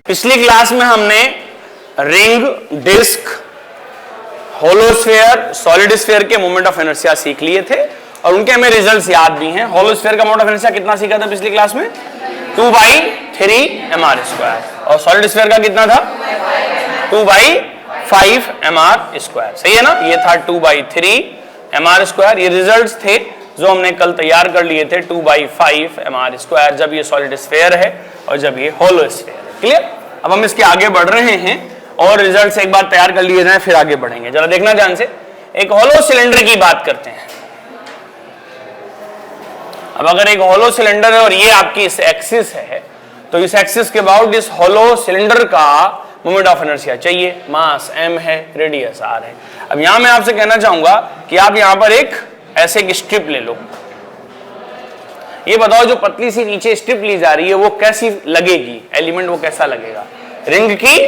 पिछली क्लास में हमने ring, disk, hollow sphere, solid sphere के मोमेंट ऑफ इनर्शिया सीख लिए थे और उनके हमें रिजल्ट्स याद भी हैं। होलोस्फेयर का मोमेंट ऑफ इनर्शिया कितना सीखा था पिछली क्लास में? 2/3 mr²। और सॉलिड स्फेयर का कितना था? 2/5 mr²। सही है ना? ये था 2/3 mr²। ये रिजल्ट्स थे जो हमने कल तैयार कर लिए थे 2/5 mr², जब ये सॉलिड स्फेयर है और जब ये होलोस्फेयर है। क्लियर? अब हम इसके आगे बढ़ रहे हैं और रिजल्ट्स एक बार तैयार कर लिए जाए फिर आगे बढ़ेंगे। जरा देखना ध्यान से, एक होलो सिलेंडर की बात करते हैं। अब अगर एक होलो सिलेंडर है और ये आपकी इस एक्सिस है, तो इस एक्सिस के अबाउट इस होलो सिलेंडर का मोमेंट ऑफ इनर्शिया चाहिए। मास m है, रेडियस r है। अब यहां मैं आपसे कहना चाहूंगा कि आप यहां पर एक ऐसे एक स्ट्रिप ले लो। ये बताओ जो पतली सी नीचे स्ट्रिप ली जा रही है वो कैसी लगेगी? एलिमेंट वो कैसा लगेगा? रिंग की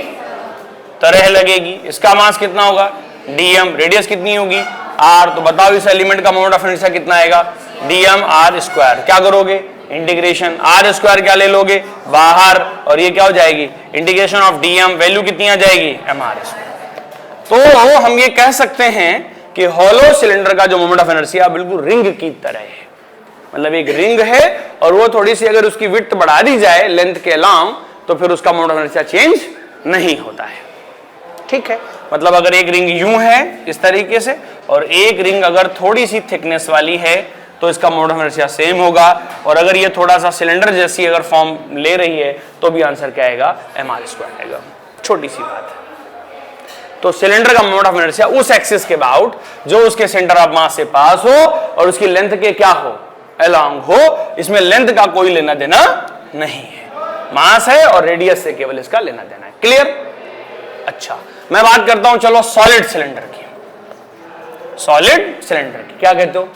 तरह लगेगी। इसका मास कितना होगा? dm। रेडियस कितनी होगी? r। तो बताओ इस एलिमेंट का मोमेंट ऑफ इनर्शिया कितना आएगा? dm r²। क्या करोगे? इंटीग्रेशन r² क्या ले लोगे? बाहर, और ये क्या हो जाएगी? इंटीग्रेशन ऑफ dm, वैल्यू कितनी आ जाएगी? mr²। तो हम ये कह सकते हैं कि होलो सिलेंडर का जो मोमेंट ऑफ इनर्शिया बिल्कुल रिंग की तरह है। मतलब एक रिंग है और वो थोड़ी सी अगर उसकी विड्थ बढ़ा दी जाए लेंथ के अलांग, तो फिर उसका मोमेंट ऑफ इनर्शिया चेंज नहीं होता है। ठीक है? मतलब अगर एक रिंग यूं है इस तरीके से और एक रिंग अगर थोड़ी सी थिकनेस वाली है तो इसका मोमेंट ऑफ इनर्शिया सेम होगा। और अगर ये थोड़ा सा सिलेंडर जैसी अगर फॉर्म ले रही है तो भी आंसर क्या आएगा? mr² आएगा। छोटी सी बात है। तो सिलेंडर का मोमेंट ऑफ इनर्शिया उस एक्सिस के अबाउट जो उसके सेंटर ऑफ मास से पास हो और उसकी लेंथ के क्या हो? अलोंग हो। इसमें लेंथ का कोई लेना देना नहीं है, मास है और रेडियस से केवल इसका लेना देना है। क्लियर? अच्छा, मैं बात करता हूं चलो सॉलिड सिलेंडर की। सॉलिड सिलेंडर की क्या कहते हो?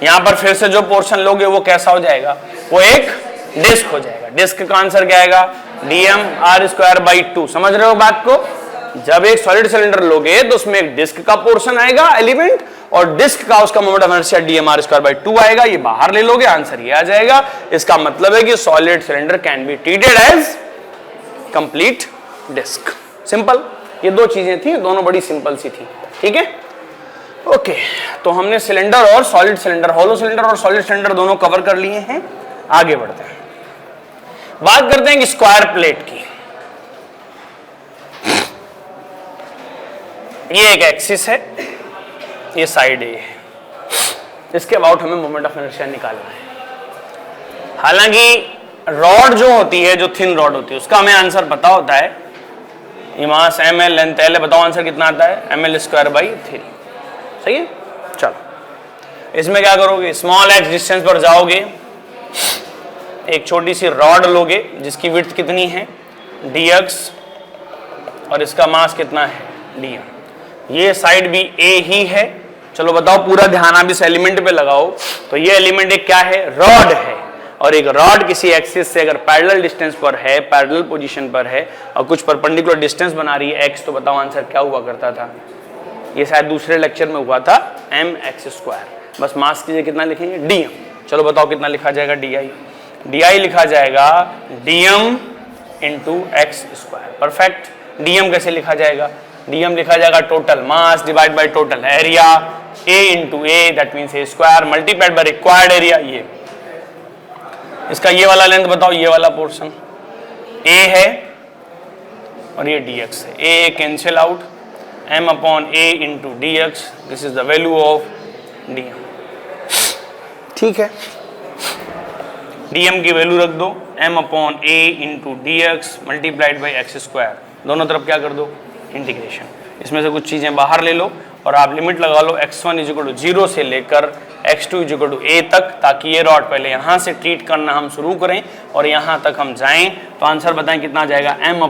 यहां पर फिर से जो पोर्शन लोगे वो कैसा हो जाएगा? वो एक डिस्क हो जाएगा। डिस्क का आंसर क्या आएगा? dm r²/2। समझ रहे हो बात को? जब एक सॉलिड सिलेंडर लोगे तो उसमें एक डिस्क का पोर्शन आएगा एलिमेंट, और डिस्क का उसका moment of inertia dm r²/2 आएगा। ये बाहर ले लोगे, आंसर ये आ जाएगा। इसका मतलब है कि solid cylinder can be treated as complete disc. Simple. ये दो चीजें थी, दोनों बड़ी सिंपल सी थी। ठीक है? ओके, तो हमने सिलेंडर और सॉलिड सिलेंडर, होलो सिलेंडर और सॉलिड सिलेंडर दोनों कवर कर लिए हैं। आगे बढ़ते हैं, बात करते हैं कि स्क्वायर प्लेट की। ये एक एक्सिस है, ये साइड ए है। इसके अबाउट हमें मोमेंट ऑफ इनर्शिया निकालना है। हालांकि रॉड जो होती है, जो थिन रॉड होती है, उसका हमें आंसर पता होता है। ये मास m है, लेंथ l है। बताओ आंसर कितना आता है? ml²/3। सही है? चलो, इसमें क्या करोगे? स्मॉल x डिस्टेंस पर जाओगे, एक छोटी सी रॉड लोगे जिसकी विड्थ कितनी है? dx, और इसका मास कितना है? dm। ये साइड भी a ही है। चलो बताओ, पूरा ध्यान आप इस एलिमेंट पे लगाओ। तो ये एलिमेंट एक क्या है? रॉड है। और एक रॉड किसी एक्सिस से अगर पैरेलल डिस्टेंस पर है, पैरेलल पोजीशन पर है और कुछ परपेंडिकुलर डिस्टेंस बना रही है x, तो बताओ आंसर क्या हुआ करता था? ये शायद दूसरे लेक्चर में हुआ था, mx²। बस मास कीजिए, कितना लिखेंगे? dm। चलो बताओ कितना लिखा जाएगा? di लिखा जाएगा dm × x²। परफेक्ट। dm कैसे लिखा जाएगा? dm लिखा जाएगा total mass divide by total area, a × a, that means a² multiplied by required area. ये इसका ये वाला लेंथ बताओ, ये वाला पोर्शन a है और ये dx है। a cancel out, m/a × dx, this is the value of dm। ठीक है? dm की वैल्यू रख दो, m/a × dx multiplied by x²। दोनों तरफ क्या कर दो? इंटीग्रेशन। इसमें से कुछ चीजें बाहर ले लो और आप लिमिट लगा लो x1 = 0 से लेकर x2 = a तक, ताकि ये रॉड पहले यहाँ से ट्रीट करना हम शुरू करें और यहाँ तक हम जाएं। तो आंसर बताएं कितना आ जाएगा? m/a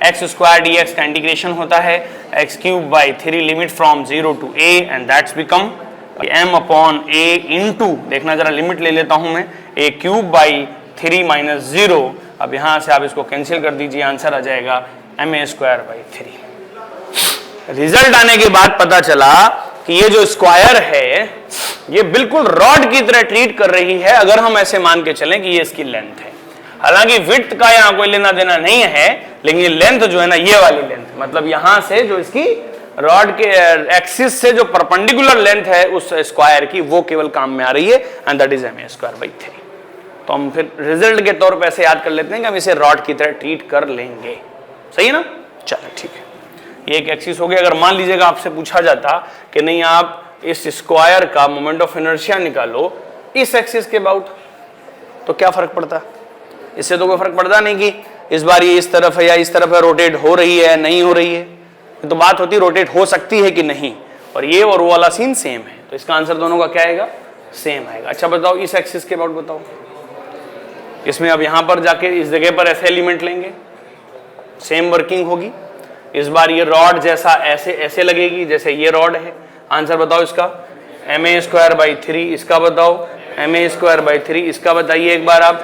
x² dx का इंटीग्रेशन होता है x³/3 limit from 0 to a, and that's become m/a × देखना जरा, लिमिट ले लेता हूं मैं, a³/3 - 0। अब यहाँ से आप इसको कैंसिल कर दीजिए, आंसर आ जाएगा ma²/3। रिजल्ट आने के बाद पता चला कि ये जो स्क्वायर है ये बिल्कुल रॉड की तरह ट्रीट कर रही है, अगर हम ऐसे मान के चलें कि ये इसकी लेंथ है। हालांकि विड्थ का यहाँ कोई लेना देना नहीं है, लेकिन ये लेंथ जो है ना, ये वाली लेंथ, मतलब यहां से जो इसकी रॉड के एक्सिस से जो परपेंडिकुलर लेंथ है उस स्क्वायर की, वो केवल काम में आ रही है, एंड दैट इज ma²/3। तो हम फिर रिजल्ट के तौर पे ऐसे याद कर लेते हैं कि हम इसे रॉड की तरह ट्रीट कर लेंगे। सही है ना? चलो ठीक है, ये एक एक्सिस हो गया। अगर मान लीजिएगा आपसे पूछा जाता कि नहीं आप इस स्क्वायर का मोमेंट ऑफ इनर्शिया निकालो इस एक्सिस के अबाउट, तो क्या फर्क पड़ता? इससे तो कोई फर्क पड़ता नहीं कि इस बार ये इस तरफ है या इस तरफ है, रोटेट हो रही है नहीं हो रही है। तो बात होती रोटेट हो सकती है कि नहीं, और ये और वो वाला सीन सेम है, तो इसका आंसर दोनों का क्या आएगा? सेम आएगा। अच्छा बताओ इस एक्सिस के अबाउट बताओ, इसमें अब यहां पर जाके इस जगह पर ऐसे एलिमेंट लेंगे, सेम वर्किंग होगी। इस बार ये रॉड जैसा ऐसे ऐसे लगेगी जैसे ये रॉड है। आंसर बताओ इसका ma²/3, इसका बताओ ma²/3, इसका बताइए एक बार आप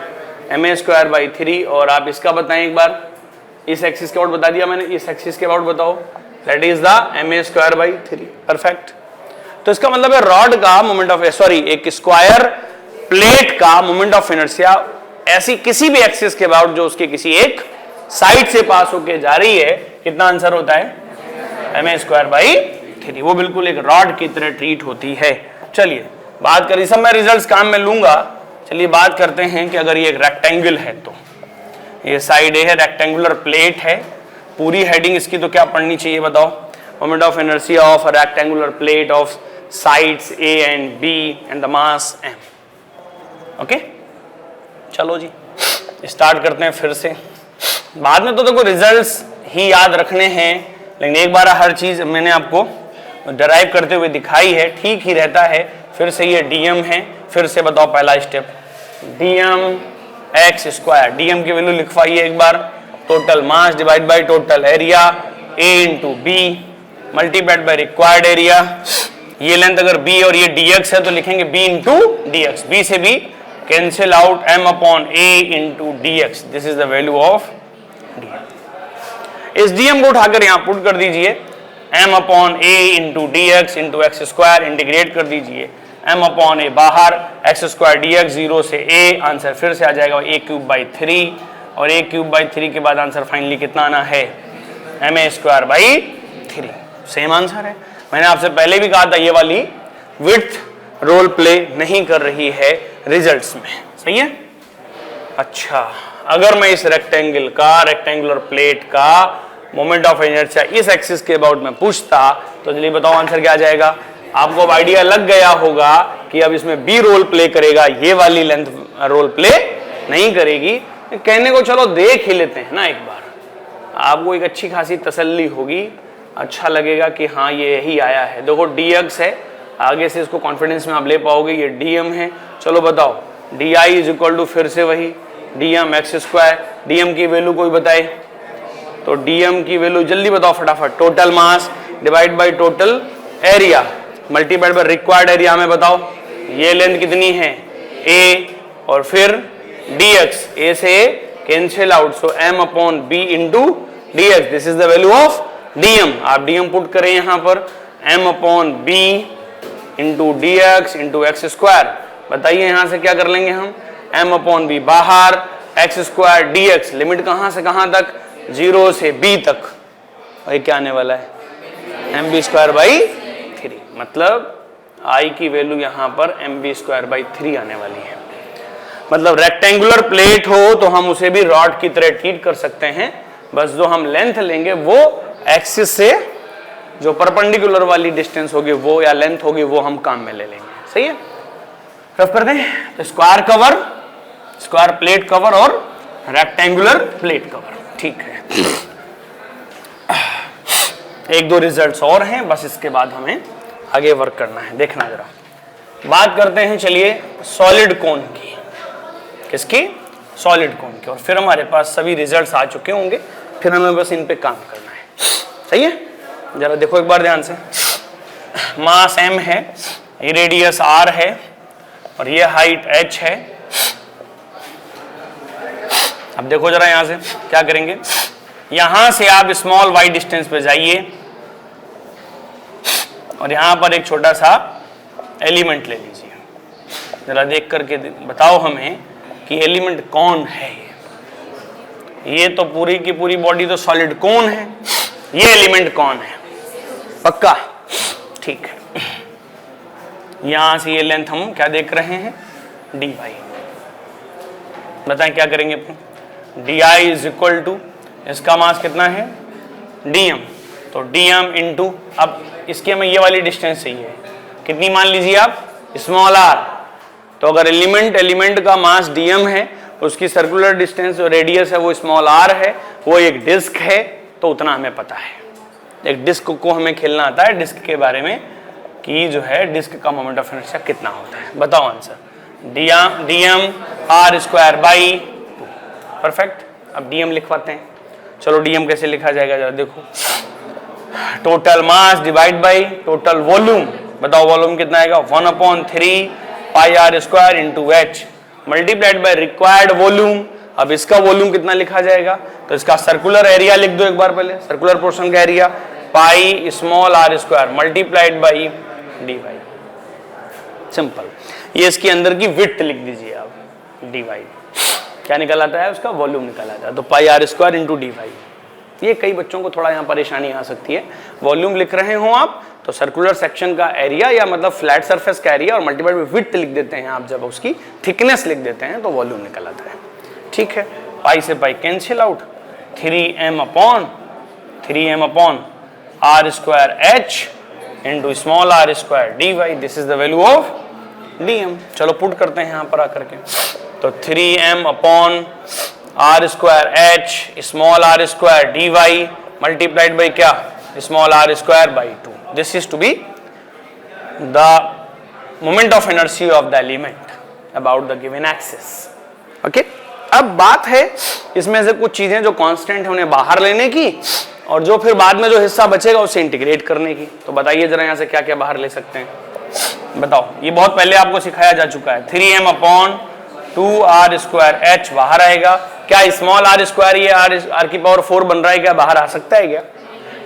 ma²/3, और आप इसका बताएं एक बार। इस एक्सिस के अबाउट बता दिया मैंने, इस एक्सिस के अबाउट बताओ, that is the ma²/3। Perfect. तो इसका मतलब है रॉड का मोमेंट ऑफ एक स्क्वायर प्लेट का मोमेंट ऑफ इनर्शिया ऐसी किसी भी एक्सिस के अबाउट जो उसके किसी एक साइड से पास होके जा रही है, कितना आंसर होता है? ma²/3। वो बिल्कुल एक रॉड की तरह ट्रीट होती है। चलिए बात करिए, सब मैं रिजल्ट्स काम में लूंगा। चलिए बात करते हैं कि अगर ये एक रेक्टेंगल है, तो ये साइड ए है, रेक्टेंगुलर प्लेट है, पूरी हेडिंग इसकी तो क्या पढ़नी चाहिए बताओ? Moment of inertia of a rectangular plate of sides A and B and the mass m। Okay, चलो जी स्टार्ट करते हैं फिर से। बाद में तो देखो रिजल्ट्स ही याद रखने हैं, लेकिन एक बार हर चीज मैंने आपको डराइव करते हुए दिखाई है, ठीक ही रहता है। फिर से ये dm है, फिर से बताओ पहला स्टेप, dm x²। dm की वैल्यू लिखवाइए एक बार, total mass divide by total area, a into B multiplied by required area. ये लेंथ अगर b और ये dx है तो लिखेंगे b इंटू dx, b से b cancel out, m/a into dx, this is the value of dm। इस dm को उठाकर यहां पुट कर दीजिए, m/a into dx into x², integrate कर दीजिए, m/a बाहर, x² dx 0 से a, आंसर फिर से आ जाएगा a³/3, और a³/3 के बाद आंसर फाइनली कितना आना है? ma²/3। सेम आंसर है। मैंने आपसे पहले भी कहा था ये वाली विड्थ रोल प्ले नहीं कर रही है रिजल्ट्स में। सही है? अच्छा, अगर मैं इस रेक्टेंगल का, रेक्टेंगुलर प्लेट का मोमेंट ऑफ इनर्शिया इस एक्सिस के अबाउट में पूछता, तो चलिए बताओ आंसर क्या आ जाएगा? आपको अब आइडिया लग गया होगा कि अब इसमें बी रोल प्ले करेगा, ये वाली लेंथ रोल प्ले नहीं करेगी। कहने को चलो देख ही लेते हैं ना एक बार, आपको एक अच्छी खासी तसल्ली होगी, अच्छा लगेगा कि हाँ ये यही आया है। देखो dx है, आगे से इसको कॉन्फिडेंस में आप ले पाओगे, ये dm है। चलो बताओ di इज इक्वल टू फिर से वही dm x²। dm की वैल्यू कोई बताए तो dm की वैल्यू जल्दी बताओ फटाफट, total mass divide by total area multiplied by required area में बताओ ये लेंथ कितनी है? a, और फिर dx, a से cancel out, so m/b into dx, this is the value of dm। आप dm पुट करें यहां पर, m/b into dx into x²। बताइए यहां से क्या कर लेंगे हम? m/b बाहर, x² dx, लिमिट कहां से कहां तक? 0 से b तक, और क्या आने वाला है? mb²/3। मतलब i की वैल्यू यहां पर mb²/3 आने वाली है। मतलब रेक्टेंगुलर प्लेट हो तो हम उसे भी रॉड की तरह ट्रीट कर सकते हैं, बस जो हम लेंथ लेंगे वो एक्सिस से जो परपेंडिकुलर वाली डिस्टेंस होगी वो या लेंथ होगी वो हम काम में ले लेंगे। सही है? रफ कर दें तो square cover, square plate cover और रेक्टेंगुलर प्लेट कवर। ठीक है, एक दो रिजल्ट्स और हैं, बस इसके बाद हमें आगे वर्क करना है। देखना जरा, बात करते हैं चलिए सॉलिड कोन की। किसकी? सॉलिड कोन की। और फिर हमारे पास सभी रिजल्ट्स आ चुके होंगे, फिर हमें बस इन पे काम करना है। सही है? जरा देखो एक बार ध्यान से, मास m है, ये रेडियस r है, और ये हाइट h है। अब देखो जरा यहां से क्या करेंगे, यहां से आप स्मॉल y डिस्टेंस पे जाइए और यहां पर एक छोटा सा एलिमेंट ले लीजिए। जरा देख करके बताओ हमें कि एलिमेंट कौन है ये। ये तो पूरी की पूरी बॉडी तो सॉलिड कौन है, ये एलिमेंट कौन है, पक्का, ठीक है। यहां से ये लेंथ हम क्या देख रहे हैं, dy। बताएं क्या करेंगे अपन, di इज इक्वल टू, इसका मास कितना है dm, तो dm इंटू, अब इसके हमें ये वाली डिस्टेंस चाहिए, कितनी मान लीजिए आप, स्मॉल r। तो अगर एलिमेंट का मास dm है, उसकी सर्कुलर डिस्टेंस जो रेडियस है वो स्मॉल r है, वो एक डिस्क है, तो उतना हमें पता है। एक डिस्क को हमें खेलना आता है, डिस्क के बारे में कि जो है डिस्क का मोमेंट ऑफ इनर्शिया कितना होता है। बताओ answer, dm r square by 2। Perfect. अब dm लिखवाते हैं, चलो dm कैसे लिखा जाएगा जरा देखो, total mass divide by total volume. बताओ वॉल्यूम कितना आएगा, 1/3 पाई r square into h multiplied by required volume. अब इसका वॉल्यूम कितना लिखा जाएगा, तो इसका सर्कुलर एरिया लिख दो एक बार पहले, सर्कुलर पोर्शन का area pi small r square multiplied by dy। Simple. ये इसके अंदर की विड्थ लिख दीजिए आप, dy क्या निकल आता है, उसका वॉल्यूम निकल आता है, तो पाई r स्क्वायर इंटू dy। ये कई बच्चों को थोड़ा यहाँ परेशानी आ सकती है, वॉल्यूम लिख रहे हो आप तो सर्कुलर सेक्शन का एरिया या मतलब फ्लैट सरफेस का एरिया और मल्टीप्लाइड बाय विड्थ लिख देते हैं आप, जब उसकी थिकनेस लिख देते हैं तो वॉल्यूम निकल आता है। ठीक है, पाई से pi cancel out, 3m upon r square h into small r square dy। This is the value of dm। चलो पुट करते हैं यहाँ पर आकर के, तो 3m upon r square h small r square dy multiplied by क्या, small r square by 2। This is to be the moment of inertia of the element about the given axis. Okay, अब बात है इसमें से कुछ चीजें जो constant है उन्हें बाहर लेने की, और जो फिर बाद में जो हिस्सा बचेगा उसे इंटीग्रेट करने की। तो बताइए जरा यहाँ से क्या क्या बाहर ले सकते हैं, बताओ। ये बहुत पहले आपको सिखाया जा चुका है, 3m upon 2r square h बाहर आएगा। क्या स्मॉल r स्क्वायर ये r की पावर 4 बन रहा है, क्या बाहर आ सकता है क्या?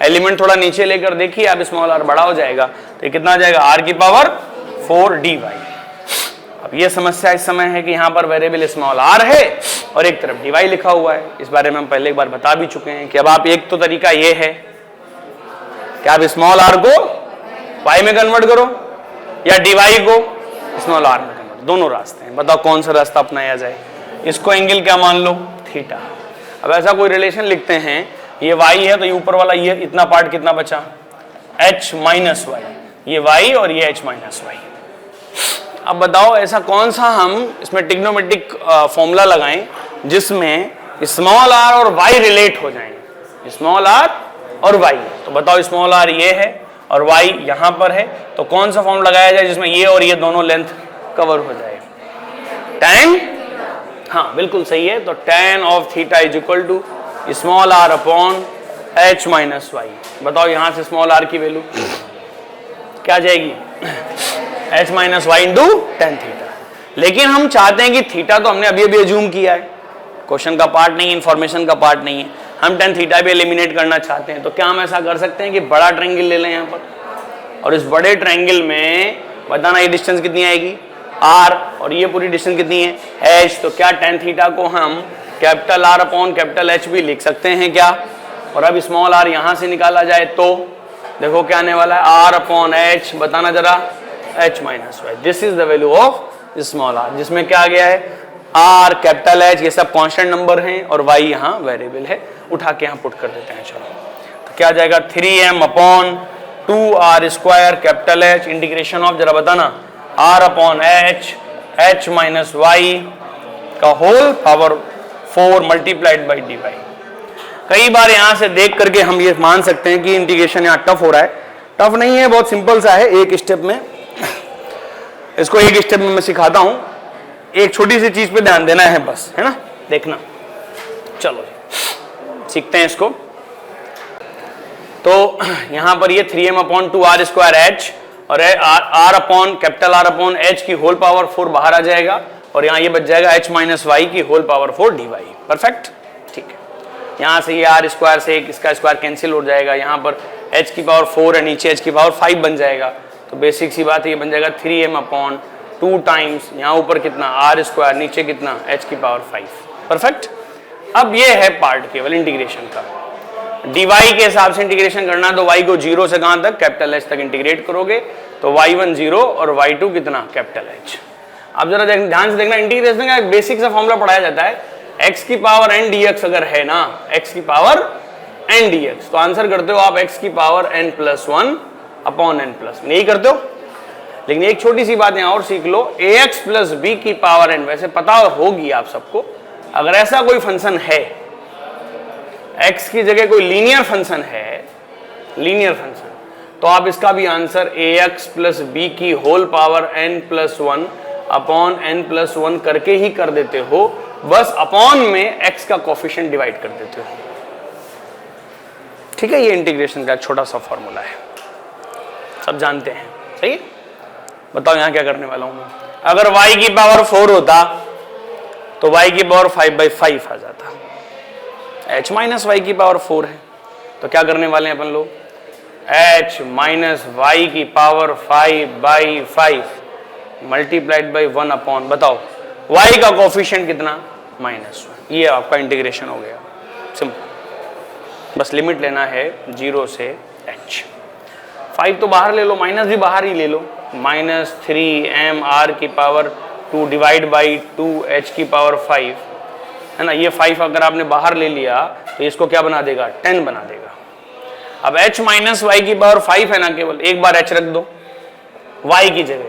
एलिमेंट थोड़ा नीचे लेकर देखिए आप, स्मॉल r बड़ा हो जाएगा तो ये कितना आ जाएगा, r की पावर 4 dy। अब ये समस्या इस समय है कि यहाँ पर वेरिएबल स्मॉल r है और एक तरफ dy लिखा हुआ है। इस बारे में हम पहले एक बार बता भी चुके हैं कि अब आप, एक तो तरीका ये है कि आप स्मॉल r को y में कन्वर्ट करो या dy को स्मॉल r में कन्वर्ट, दोनों रास्ते हैं। बताओ कौन सा रास्ता अपनाया जाए। इसको एंगल क्या मान लो, थीटा। अब ऐसा कोई रिलेशन लिखते हैं, ये y है तो ये ऊपर वाला ये इतना पार्ट कितना बचा, h माइनस y, ये y और ये h माइनस y। अब बताओ ऐसा कौन सा हम इसमें ट्रिग्नोमेट्रिक फॉर्मूला लगाएं जिसमें स्मॉल r और y रिलेट हो जाएं, स्मॉल r और y। तो बताओ स्मॉल r ये है और y यहां पर है, तो कौन सा फॉर्म लगाया जाए जिसमें ये और ये दोनों लेंथ कवर हो जाए, tan। हाँ बिल्कुल सही है, तो tan of theta is equal to small r upon h minus y। बताओ यहां से स्मॉल r की वैल्यू क्या जाएगी, h minus Y into tan theta. लेकिन हम चाहते हैं कि थीटा तो हमने अभी अभी एज्यूम किया है, क्वेश्चन का पार्ट नहीं है, इंफॉर्मेशन का पार्ट नहीं है, हम टेन थीटा भी एलिमिनेट करना चाहते हैं। तो क्या हम ऐसा कर सकते हैं कि बड़ा ट्रायंगल ले लें यहाँ पर, और इस बड़े ट्रायंगल में बताना ये डिस्टेंस कितनी आएगी r और ये पूरी डिस्टेंस कितनी है h। तो क्या टेन थीटा को हम capital R upon capital H भी लिख सकते हैं क्या। और अब स्मॉल r यहाँ से निकाला जाए तो देखो क्या आने वाला है, r अपॉन h, बताना जरा, h minus Y. This is the value of small r, जिसमें क्या आ गया है, r कैपिटल H ये सब कांस्टेंट नंबर हैं और y यहाँ वेरिएबल है। उठा के यहाँ पुट कर देते हैं। चलो तो क्या आ जाएगा, 3m upon 2r square capital H integration of, जरा बताना, r upon h minus Y का whole power 4 multiplied by dy। कई बार यहाँ से देख करके हम ये मान सकते हैं कि इंटीग्रेशन यहाँ टफ हो रहा है। टफ नहीं है, बहुत सिंपल सा है, एक स्टेप में, इसको एक स्टेप में मैं सिखाता हूं। एक छोटी सी चीज पे ध्यान देना है बस, है ना, देखना। चलो सीखते हैं इसको। तो यहां पर ये 3m upon 2r square h और r upon capital R upon h की होल पावर 4 बाहर आ जाएगा, और यहाँ ये बच जाएगा h माइनस वाई की होल पावर 4 dy। परफेक्ट, ठीक है। यहाँ से ये r स्क्वायर से एक इसका स्क्वायर कैंसिल हो जाएगा, यहाँ पर h की पावर 4 है, नीचे h की पावर 5 बन जाएगा। तो बेसिक सी बात है, ये बन जाएगा 3m अपॉन 2 टाइम्स यहाँ ऊपर कितना r स्क्वायर, नीचे कितना h की पावर 5। परफेक्ट। अब ये है पार्ट केवल इंटीग्रेशन का। dy के हिसाब से इंटीग्रेशन करना, तो y को 0 से कहां तक, कैपिटल H तक इंटीग्रेट करोगे तो y1 0 और y2 कितना, कैपिटल H। अब जरा ध्यान से देखना, इंटीग्रेशन का एक बेसिक सा फॉर्मूला पढ़ाया जाता है, x की पावर n dx अगर है ना, x की पावर n dx, तो आंसर करते हो आप x की power n plus 1 upon n plus 1, यही करते हो। लेकिन एक छोटी सी बात यहां और सीख लो, ax प्लस b की पावर n, वैसे पता होगी आप सबको, अगर ऐसा कोई फंक्शन है, x की जगह कोई लीनियर फंक्शन है, लीनियर फंक्शन, तो आप इसका भी आंसर ax प्लस b की whole power n plus 1 upon n plus 1 करके ही कर देते हो, बस अपॉन में x का कोफिशिएंट डिवाइड कर देते हो। ठीक है, ये इंटीग्रेशन का छोटा सा फॉर्मूला है, सब जानते हैं, सही है। बताओ यहां क्या करने वाला हूं मैं, अगर y की पावर 4 होता तो y की पावर 5/5 आ जाता, h माइनस y की पावर 4 है, तो क्या करने वाले हैं अपन लोग, h माइनस y की पावर 5/5 मल्टीप्लाइड बाई 1 अपॉन, बताओ y का कोफिशिएंट कितना, -1। ये आपका इंटीग्रेशन हो गया, सिंपल। बस लिमिट लेना है 0 से h। 5 तो बाहर ले लो, माइनस भी बाहर ही ले लो, -3mr की पावर 2 डिवाइड बाई 2h की पावर 5 है ना। ये 5 अगर आपने बाहर ले लिया तो इसको क्या बना देगा, 10 बना देगा। अब h माइनस y की पावर 5 है ना, केवल एक बार h रख दो y की जगह,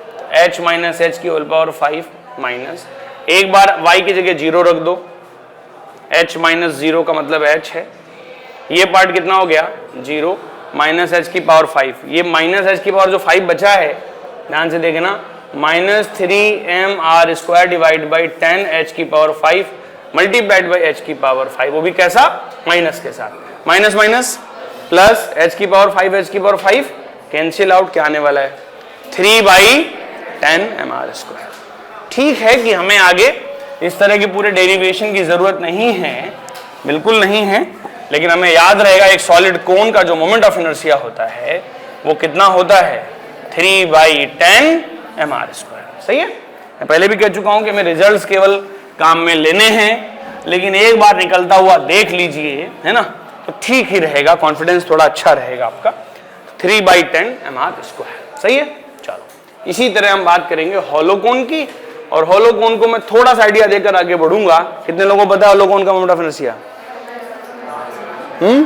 तो h माइनस h की होल पावर 5 माइनस, एक बार y की जगह 0 रख दो, h माइनस 0 का मतलब h है, ये पार्ट कितना हो गया 0 माइनस h की पावर 5, ये माइनस h की पावर जो 5 बचा है, ध्यान से देखना, -3mr² डिवाइड बाई 10h की पावर 5 मल्टीप्लाइड बाई h की पावर 5, वो भी कैसा, माइनस के साथ, माइनस माइनस प्लस h की पावर 5, h की पावर 5 कैंसिल आउट, क्या आने वाला है 3/10mr²। ठीक है कि हमें आगे इस तरह की पूरे डेरिवेशन की जरूरत नहीं है, बिल्कुल नहीं है, लेकिन हमें याद रहेगा एक सॉलिड कोन का जो मोमेंट ऑफ इनर्शिया होता है वो कितना होता है, 3/10mr²। सही है, मैं पहले भी कह चुका हूं कि मैं रिजल्ट्स केवल काम में लेने हैं, लेकिन एक बार निकलता हुआ देख लीजिए, है ना, तो ठीक ही रहेगा, कॉन्फिडेंस थोड़ा अच्छा रहेगा आपका। 3/10mr², सही है। चलो इसी तरह हम बात करेंगे होलोकोन की, और होलोकोन को मैं थोड़ा सा आइडिया देकर आगे बढ़ूंगा। कितने लोगों को पता है होलोकोन का मोमेंट ऑफ इनर्शिया, m,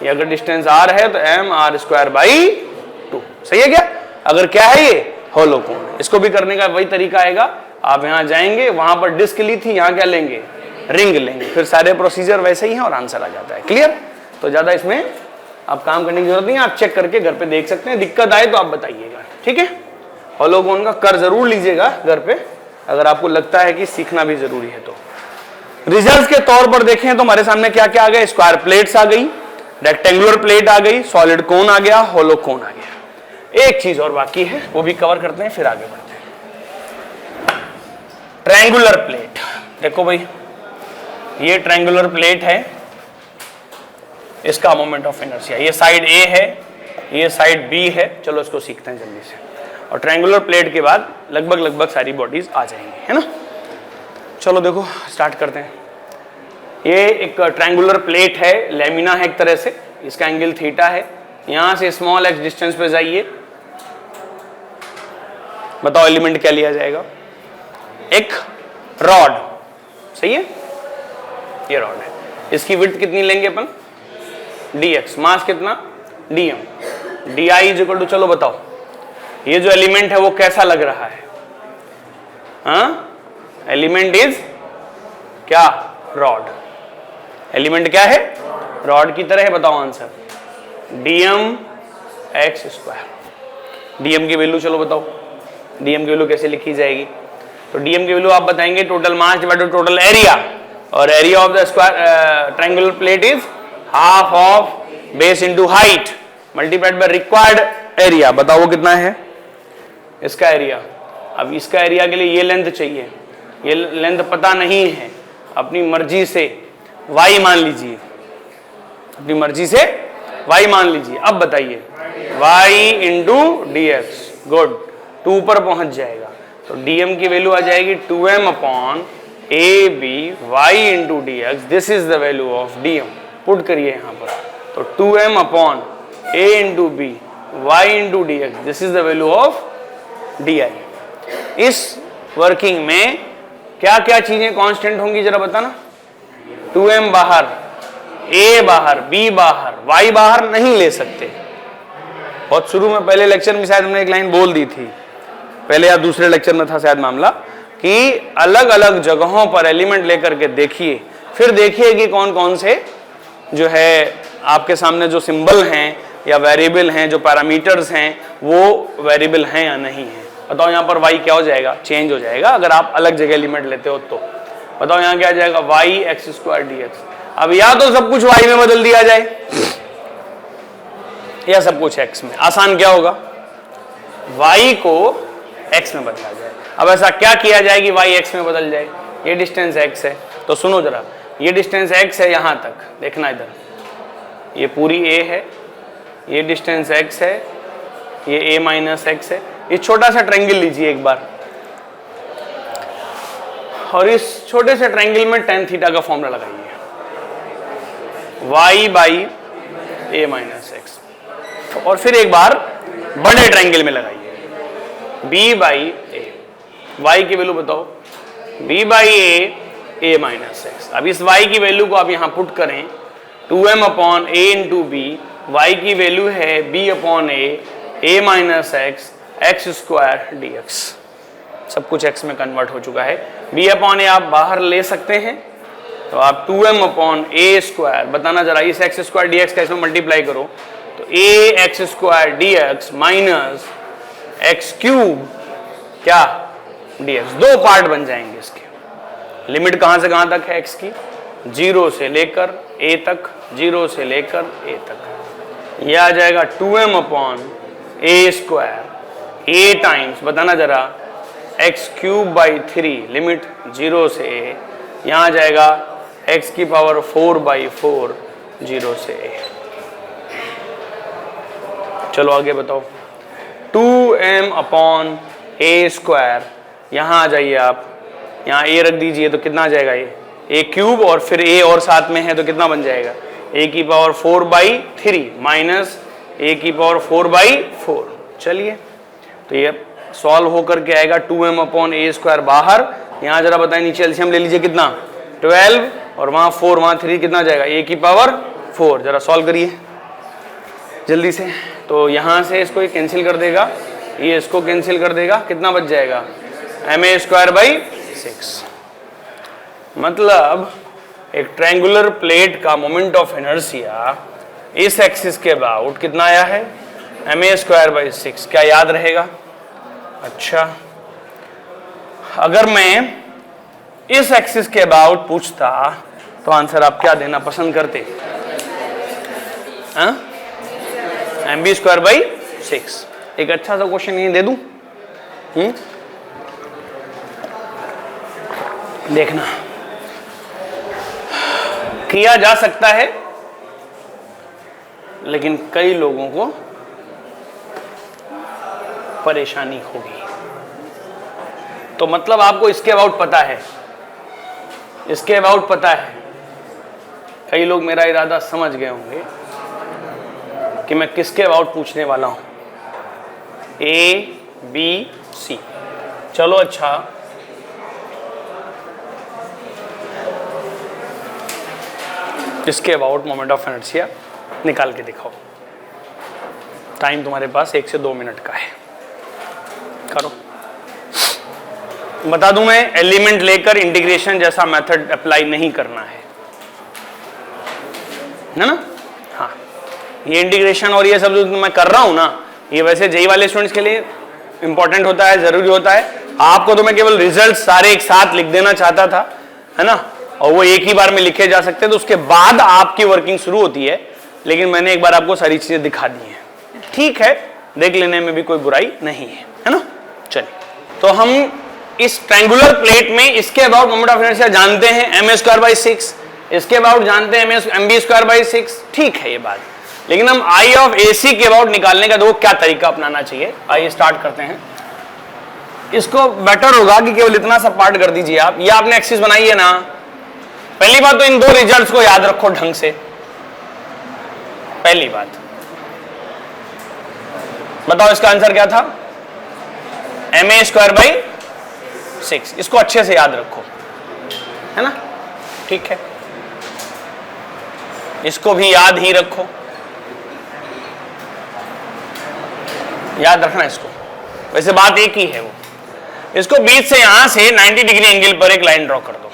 ये अगर डिस्टेंस r है तो mr²/2, सही है क्या। अगर क्या है ये होलोकोन, इसको भी करने का वही तरीका आएगा, आप यहां जाएंगे, वहां पर डिस्क ली थी, यहां क्या लेंगे, रिंग लेंगे, फिर सारे प्रोसीजर वैसे ही हैं और आंसर आ जाता है। क्लियर, तो ज्यादा इसमें आप काम करने की जरूरत नहीं है, आप चेक करके घर पे देख सकते हैं, दिक्कत आए तो आप बताइएगा, ठीक है। होलोकोन का कर जरूर लीजिएगा घर पे, अगर आपको लगता है कि सीखना भी जरूरी है तो। रिजल्ट्स के तौर पर देखें तो हमारे सामने क्या क्या आ गया, स्क्वायर प्लेट्स आ गई, रेक्टेंगुलर प्लेट आ गई, सॉलिड कोन आ गया, होलोकोन आ गया। एक चीज और बाकी है, वो भी कवर करते हैं फिर आगे बढ़ते हैं। ट्रायंगुलर प्लेट, देखो भाई ये ट्रायंगुलर प्लेट है, इसका मोमेंट ऑफ इनर्शिया, ये साइड ए है, ये साइड बी है, चलो इसको सीखते हैं जल्दी से। और ट्रायंगुलर प्लेट के बाद लगभग सारी बॉडीज आ जाएंगी, है ना। चलो देखो स्टार्ट करते हैं। ये एक ट्रायंगुलर प्लेट है, लैमिना है एक तरह से, इसका एंगल थीटा है, यहां से स्मॉल x डिस्टेंस पे जाइए, बताओ एलिमेंट क्या लिया जाएगा, एक रॉड, सही है, ये रॉड है, इसकी विड्थ कितनी लेंगे अपन, dx, मास कितना dm, di इक्वल टू, चलो बताओ ये जो एलिमेंट है वो कैसा लग रहा है, हाँ, एलिमेंट इज क्या, रॉड, एलिमेंट क्या है, रॉड की तरह है, बताओ आंसर, dm(x²). dm की वैल्यू चलो बताओ, dm की वैल्यू कैसे लिखी जाएगी, तो dm की वैल्यू आप बताएंगे total mass divided total area, और area of the square triangular plate is half of base into height multiplied by required area, बताओ वो कितना है, इसका एरिया। अब इसका एरिया के लिए ये लेंथ चाहिए, ये लेंथ पता नहीं है, अपनी मर्जी से y मान लीजिए, अपनी मर्जी से y मान लीजिए। अब बताइए y इंटू dx, गुड, 2 पर पहुंच जाएगा, तो dm की वैल्यू आ जाएगी 2m upon A B Y into D X, this is the value of D M. Put करिए यहां पर, तो 2m upon A into B Y into D X, this is the value of D I. इस working में क्या क्या चीजें constant होंगी जरा बताना। 2m बाहर, a बाहर, b बाहर, y बाहर नहीं ले सकते। बहुत शुरू में पहले लेक्चर में शायद हमने एक लाइन बोल दी थी, पहले या दूसरे लेक्चर में था शायद मामला, कि अलग अलग जगहों पर एलिमेंट लेकर के देखिए, फिर देखिए कि कौन कौन से जो है आपके सामने जो सिंबल हैं या वेरिएबल हैं, जो पैरामीटर्स हैं, वो वेरिएबल हैं या नहीं है। बताओ यहाँ पर y क्या हो जाएगा, चेंज हो जाएगा अगर आप अलग जगह एलिमेंट लेते हो तो। बताओ यहाँ क्या आ जाएगा, y x square D x. अब या तो सब कुछ y में बदल दिया जाए या सब कुछ x में। आसान क्या होगा, y को x में बदला जाए। अब ऐसा क्या किया जाए कि y x में बदल जाए। ये डिस्टेंस x है, तो सुनो जरा, ये डिस्टेंस x है यहां तक, देखना इधर, ये पूरी a है, ये डिस्टेंस x है, ये a माइनस x है। इस छोटा सा ट्रायंगल लीजिए एक बार, और इस छोटे से ट्रायंगल में tan थीटा का फॉर्मूला लगाइए, y by a minus x. और फिर एक बार बड़े ट्रायंगल में लगाइए, b बाई a। y की वैल्यू बताओ, b by a minus x. अब इस y की वैल्यू को आप यहां पुट करें, 2m upon a into B, y की वैल्यू है b अपॉन a minus X, X square D X. सब कुछ x में कन्वर्ट हो चुका है। b अपॉन a आप बाहर ले सकते हैं, तो आप 2m अपॉन a स्क्वायर, बताना जरा, इस एक्स स्क्वायर डी एक्स का इसमें मल्टीप्लाई करो, तो a x square D x minus x cube क्या डी एक्स। दो पार्ट बन जाएंगे इसके। लिमिट कहां से कहां तक है x की, 0 से लेकर a तक, 0 से लेकर a तक। यह आ जाएगा 2m upon a square, a times, बताना जरा, एक्स क्यूब बाई 3, लिमिट 0 से a, यहां आ जाएगा x की पावर 4 बाई 4, 0 से a। चलो आगे बताओ, 2m अपॉन a स्क्वायर, यहां आ जाइए आप, यहाँ a रख दीजिए तो कितना आ जाएगा, a क्यूब और फिर a और साथ में है तो कितना बन जाएगा, a की पावर 4 बाई 3 माइनस a की पावर 4 बाई 4। चलिए, तो ये सॉल्व होकर के आएगा 2m अपॉन a स्क्वायर बाहर। यहाँ जरा बताएं, नीचे एलसीएम ले लीजिए, कितना 12, और वहाँ 4, वहाँ 3, कितना जाएगा, a की पावर 4। जरा सॉल्व करिए जल्दी से। तो यहाँ से इसको ये कैंसिल कर देगा, ये इसको कैंसिल कर देगा, कितना बच जाएगा, ma स्क्वायर बाई 6। मतलब एक ट्रायंगुलर प्लेट का मोमेंट ऑफ इनर्शिया इस एक्सिस के अबाउट कितना आया है, ma स्क्वायर बाई 6। क्या याद रहेगा? अच्छा, अगर मैं इस एक्सिस के अबाउट पूछता तो आंसर आप क्या देना पसंद करते? mb square by 6। एक अच्छा सा क्वेश्चन ये दे दूं, देखना, किया जा सकता है लेकिन कई लोगों को परेशानी होगी। तो मतलब आपको इसके अबाउट पता है, इसके अबाउट पता है। कई लोग मेरा इरादा समझ गए होंगे कि मैं किसके अबाउट पूछने वाला हूं, ए बी सी। चलो अच्छा, इसके अबाउट मोमेंट ऑफ इनर्शिया निकाल के दिखाओ। टाइम तुम्हारे पास 1 से 2 मिनट का है, करो। बता दूं मैं, एलिमेंट लेकर इंटीग्रेशन जैसा मेथड अप्लाई नहीं करना है ना। हाँ, ये इंटीग्रेशन और ये सब जो मैं कर रहा हूं ना, ये वैसे जेईई वाले स्टूडेंट्स के लिए इंपॉर्टेंट होता है, जरूरी होता है। आपको तो मैं केवल रिजल्ट सारे एक साथ लिख देना चाहता था, है ना, और वो एक ही बार में लिखे जा सकते हैं, तो उसके बाद आपकी वर्किंग शुरू होती है। लेकिन मैंने एक बार आपको सारी चीजें दिखा दी हैं, ठीक है, देख लेने में भी कोई बुराई नहीं है ना। चलिए, तो हम इस ट्रायंगुलर प्लेट में इसके अबाउट मोमेंट ऑफ इनर्शिया जानते हैं ma स्क्वायर बाई 6, इसके अबाउट जानते हैं mb स्क्वायर बाई 6, ठीक है ये बात। लेकिन हम I ऑफ AC के अबाउट निकालने का देखो क्या तरीका अपनाना चाहिए। आइए स्टार्ट करते हैं। इसको बेटर होगा कि केवल इतना सा पार्ट कर दीजिए आप। ये आपने एक्सिस बनाई है ना, पहली बात तो इन दो रिजल्ट्स को याद रखो ढंग से। पहली बात बताओ इसका आंसर क्या था, ma²/6। इसको अच्छे से याद रखो, है ना, ठीक है, इसको भी याद ही रखो, याद रखना इसको। वैसे बात एक ही है वो। इसको बीच से यहां से 90 डिग्री एंगल पर एक लाइन ड्रॉ कर दो,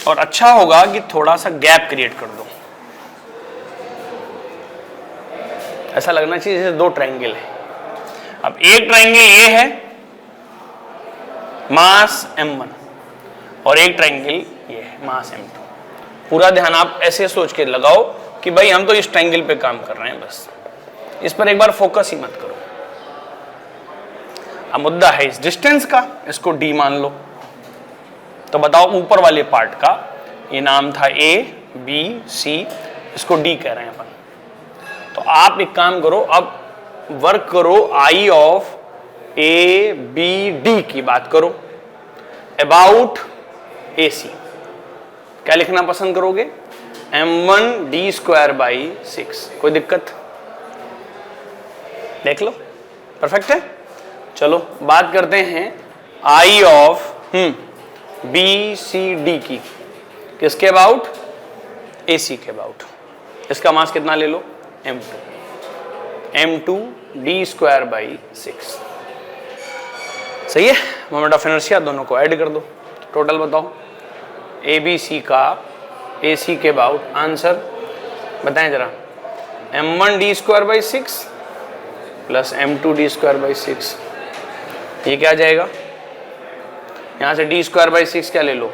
और अच्छा होगा कि थोड़ा सा गैप क्रिएट कर दो। ऐसा लगना चाहिए जैसे दो ट्रायंगल है। अब एक ट्रायंगल ये है मास m1 और एक ट्रायंगल ये है मास m2। पूरा ध्यान आप ऐसे सोच के लगाओ कि भाई हम तो इस ट्रायंगल पे काम कर रहे हैं, बस इस पर एक बार फोकस ही मत करो। अब मुद्दा है इस डिस्टेंस का, इसको d मान लो। तो बताओ ऊपर वाले पार्ट का ये नाम था a b c, इसको d कह रहे हैं अपन। तो आप एक काम करो, अब वर्क करो आई ऑफ a b d की बात करो, अबाउट AC। क्या लिखना पसंद करोगे, m1d²/6। कोई दिक्कत, देख लो, परफेक्ट है। चलो बात करते हैं आई ऑफ BCD की, किसके अबाउट, AC के अबाउट। इसका मास कितना ले लो, m2d²/6। सही है, मोमेंट ऑफ इनर्शिया दोनों को ऐड कर दो, टोटल बताओ ABC का AC के अबाउट। आंसर बताएं जरा, m1d²/6 प्लस m2d²/6। ये क्या आ जाएगा, यहां से d²/6 क्या ले लो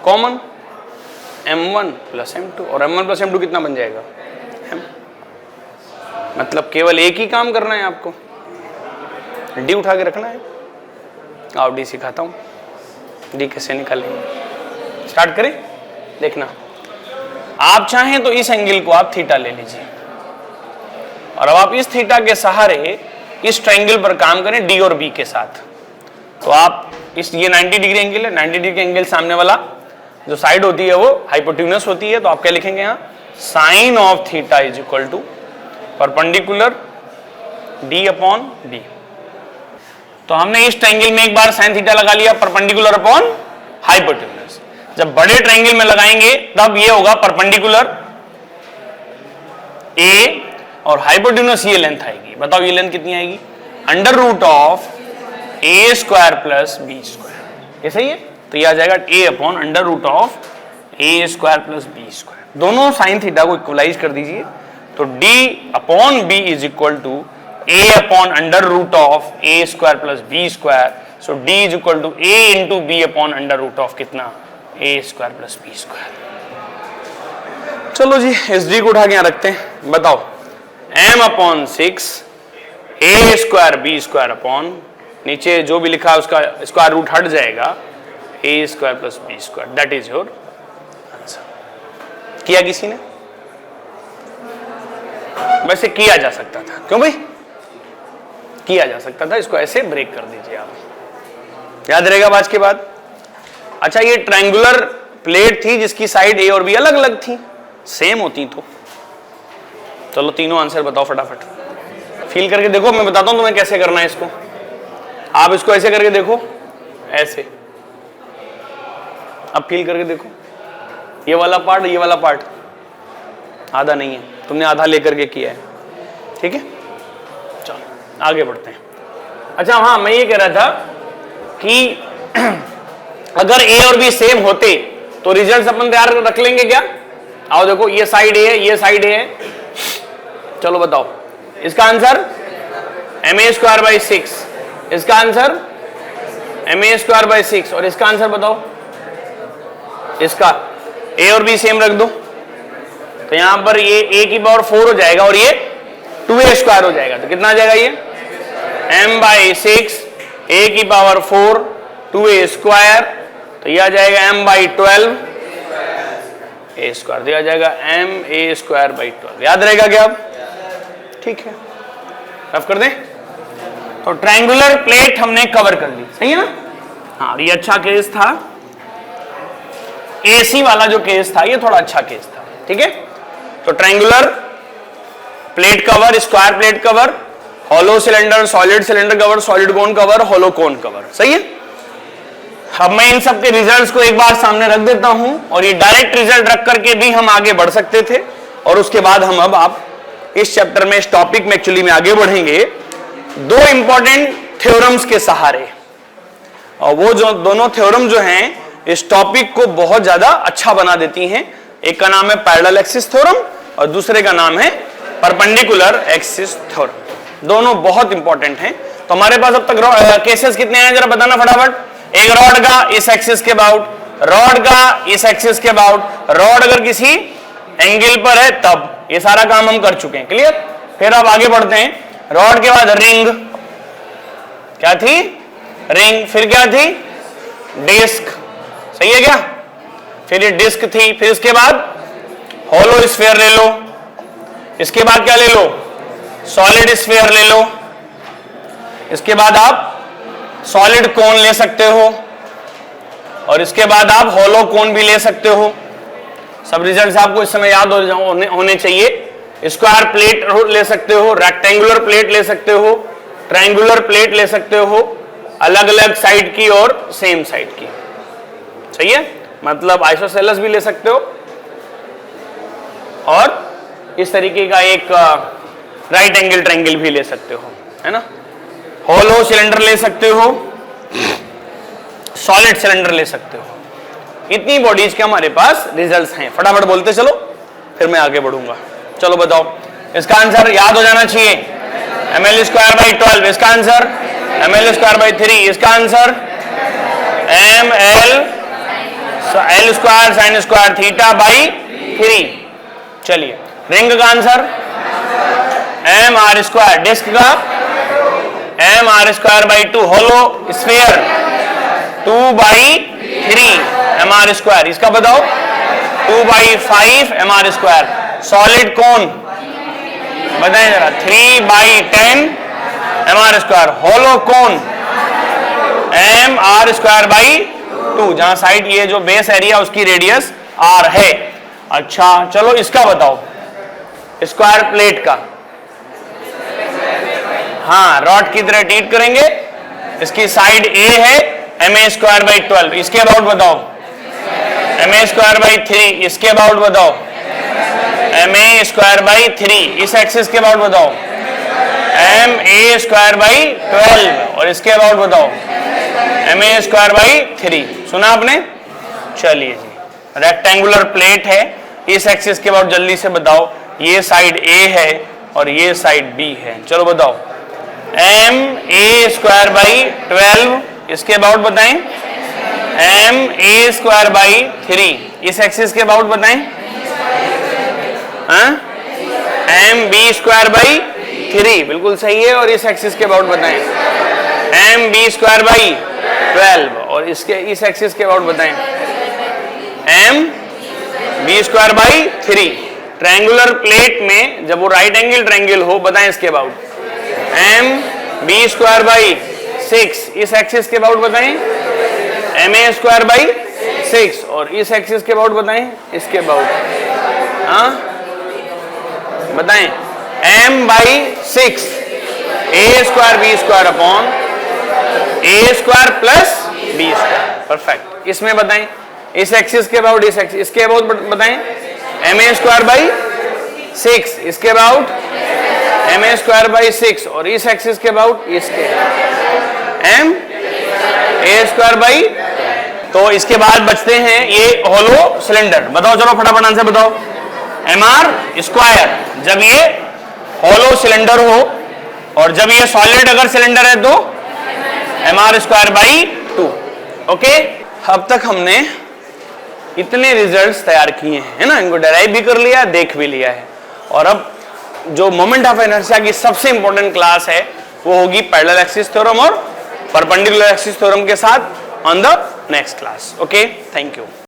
कॉमन, m1 प्लस m2, और m1 प्लस m2 कितना बन जाएगा, m। मतलब केवल एक ही काम करना है आपको, d उठा के रखना है। आओ d सिखाता हूं, d कैसे निकालेंगे। स्टार्ट करें, देखना। आप चाहें तो इस एंगल को आप थीटा ले लीजिए, और अब आप इस थीटा के सहारे इस ट्रायंगल पर काम करें d और b के साथ। तो आप इस, ये 90 डिग्री एंगल है, 90 डिग्री एंगल सामने वाला जो साइड होती है वो हाइपोटेन्यूस होती है। तो आप क्या लिखेंगे यहाँ, sine of theta is equal to perpendicular d/b। तो हमने इस ट्रायंगल में एक बार साइन थीटा लगा लिया, परपेंडिकुलर अपॉन हाइपोटेन्यूस। जब बड़े ट्रायंगल में लगाएंगे तब ये होगा परपेंडिकुलर a और हाइपोटेन्यूस ये लेंथ आएगी। बताओ ये लेंथ कितनी आएगी, √a² प्लस b²। ये सही है, तो ये आ जाएगा a/√a² प्लस b²। दोनों साइन थीटा को इक्वलाइज कर दीजिए, तो d/b is equal to a/√a² plus b²। So d is equal to a into b/√, कितना, a² प्लस b²। चलो जी, इस d को उठा के यहां रखते हैं। बताओ m/6 a² b², नीचे जो भी लिखा है उसका स्क्वायर रूट हट जाएगा, a² plus b²। That is your answer. किया किसी ने, वैसे किया जा सकता था, क्यों भाई, किया जा सकता था। इसको ऐसे ब्रेक कर दीजिए आप, याद रहेगा आज के बाद। अच्छा, ये ट्रायंगुलर प्लेट थी जिसकी साइड a और b अलग अलग थी, सेम होती तो। चलो तीनों आंसर बताओ फटाफट, फील करके देखो। मैं बताता हूं तुम्हें कैसे करना है इसको। आप इसको ऐसे करके देखो, ऐसे। अब फील करके देखो, ये वाला पार्ट, ये वाला पार्ट आधा नहीं है, तुमने आधा लेकर के किया है, ठीक है। चलो आगे बढ़ते हैं। अच्छा हाँ, मैं ये कह रहा था कि अगर a और b सेम होते तो रिजल्ट अपन तैयार रख लेंगे क्या। आओ देखो, ये साइड a है, ये साइड a है। चलो बताओ, इसका आंसर ma²/6, इसका आंसर ma²/6, और इसका आंसर बताओ, इसका a और b सेम रख दो, तो यहां पर ये a की पावर 4 हो जाएगा और ये 2a² हो जाएगा। तो कितना आ जाएगा, ये m/6 a की पावर 4 2a², तो ये आ जाएगा m/12 a², तो आ जाएगा ma²/12। याद रहेगा क्या अब, ठीक है, रफ कर दें। तो ट्रायंगुलर प्लेट हमने कवर कर ली, सही है ना। हाँ, ये अच्छा केस था। एसी वाला जो केस था ये थोड़ा अच्छा केस था, ठीक है। तो triangular plate cover, square plate cover, hollow cylinder, solid cylinder cover, solid cone cover, hollow cone cover, सही है। अब मैं इन सब के रिजल्ट्स को एक बार सामने रख देता हूं और ये डायरेक्ट रिजल्ट रख करके भी हम आगे बढ़ सकते थे, और उसके बाद हम अब आप इस चैप्टर में, इस टॉपिक में एक्चुअली में आगे बढ़ेंगे दो इंपॉर्टेंट थ्योरम्स के सहारे। और वो जो दोनों थ्योरम जो हैं इस टॉपिक को बहुत ज्यादा अच्छा बना देती हैं। एक का नाम है पैरेलल एक्सिस थ्योरम और दूसरे का नाम है परपेंडिकुलर एक्सिस थ्योरम। दोनों बहुत इंपॉर्टेंट हैं। तो हमारे पास अब तक केसेस कितने हैं जरा बताना फटाफट। एक रॉड का इस एक्सिस के अबाउट, रॉड का इस एक्सिस के अबाउट, रॉड अगर किसी एंगल पर है तब, ये सारा काम हम कर चुके हैं, क्लियर। फिर अब आगे बढ़ते हैं। रॉड के बाद रिंग, क्या थी, रिंग। फिर क्या थी, डिस्क, सही है क्या। फिर ये डिस्क थी। फिर इसके बाद हॉलो स्फीयर ले लो। इसके बाद क्या ले लो, सॉलिड स्फीयर ले लो। इसके बाद आप सॉलिड कोन ले सकते हो और इसके बाद आप हॉलो कोन भी ले सकते हो। सब रिजल्ट्स आपको इस समय याद होने चाहिए। स्क्वायर प्लेट ले सकते हो, रेक्टेंगुलर प्लेट ले सकते हो, ट्रायंगुलर प्लेट ले सकते हो, अलग अलग साइड की और सेम साइड की, सही है। मतलब आइसोसेलेस भी ले सकते हो और इस तरीके का एक राइट एंगल ट्रायंगल भी ले सकते हो, है ना। हॉलो सिलेंडर ले सकते हो, सॉलिड सिलेंडर ले सकते हो। इतनी बॉडीज के हमारे पास रिजल्ट्स हैं। फटाफट बोलते चलो, फिर मैं आगे बढ़ूंगा। चलो बताओ, इसका आंसर याद हो जाना चाहिए। ml स्क्वायर बाई 12, इसका आंसर ml स्क्वायर बाई 3, इसका answer ml l square sine square theta by 3। चलिए, रिंग का आंसर mr स्क्वायर, डिस्क का mr square by 2, hollow sphere 2 by 3 mr square. इसका बताओ 2 बाई 5 mr स्क्वायर। सॉलिड कोन बताएं जरा 3 by 10 mr square. Hollow cone mr square by 2, जहां side ये जो बेस एरिया उसकी रेडियस r है। अच्छा चलो इसका बताओ, स्क्वायर प्लेट का। हाँ, रॉड की तरह ट्रीट करेंगे। इसकी साइड A है ma स्क्वायर बाई 12, इसके अबाउट बताओ ma स्क्वायर बाई 3, इसके अबाउट बताओ ma स्क्वायर बाई 3, इस एक्सिस के अबाउट बताओ ma स्क्वायर बाई 12 और इसके अबाउट बताओ ma स्क्वायर बाई 3। सुना आपने। चलिए जी, रेक्टेंगुलर प्लेट है, इस एक्सिस के अबाउट जल्दी से बताओ। ये साइड A है और ये साइड B है। चलो बताओ ma स्क्वायर बाई 12, इसके अबाउट बताएं ma स्क्वायर बाई 3, इस एक्सिस के अबाउट बताएं mb स्क्वायर बाई 3, बिल्कुल सही है। और इस एक्सिस के अबाउट बताएं mb स्क्वायर बाई 12 और इसके इस एक्सिस के अबाउट बताएं mb square by 3। Triangular plate में जब वो राइट एंगल ट्रायंगल हो, बताएं इसके अबाउट mb स्क्वायर बाई 6, इस एक्सिस के अबाउट बताएं ma स्क्वायर बाई 6 और इस एक्सिस के अबाउट बताएं इसके अबाउट, हाँ बताएं m by 6 a square b square upon a square plus b square. Perfect. इसमें बताएं इस एक्सिस के अबाउट, इस एक्सिस इसके अबाउट बताएं ma स्क्वायर बाई 6, इसके अबाउट ma स्क्वायर बाई 6 और इस एक्सिस के अबाउट इसके m a स्क्वायर बाई। तो इसके बाद बचते हैं ये हॉलो सिलेंडर। बताओ चलो फटाफट आंसर बताओ। mr स्क्वायर जब ये हॉलो सिलेंडर हो और जब ये सॉलिड अगर सिलेंडर है तो mr स्क्वायर बाई 2। ओके, अब तक हमने इतने रिजल्ट्स तैयार किए हैं, है ना। इनको डेराइव भी कर लिया, देख भी लिया है। और अब जो मोमेंट ऑफ इनर्शिया की सबसे इंपॉर्टेंट क्लास है वो होगी पैरेलल एक्सिस थ्योरम और परपेंडिकुलर एक्सिस थ्योरम के साथ on the next class. Okay, thank you.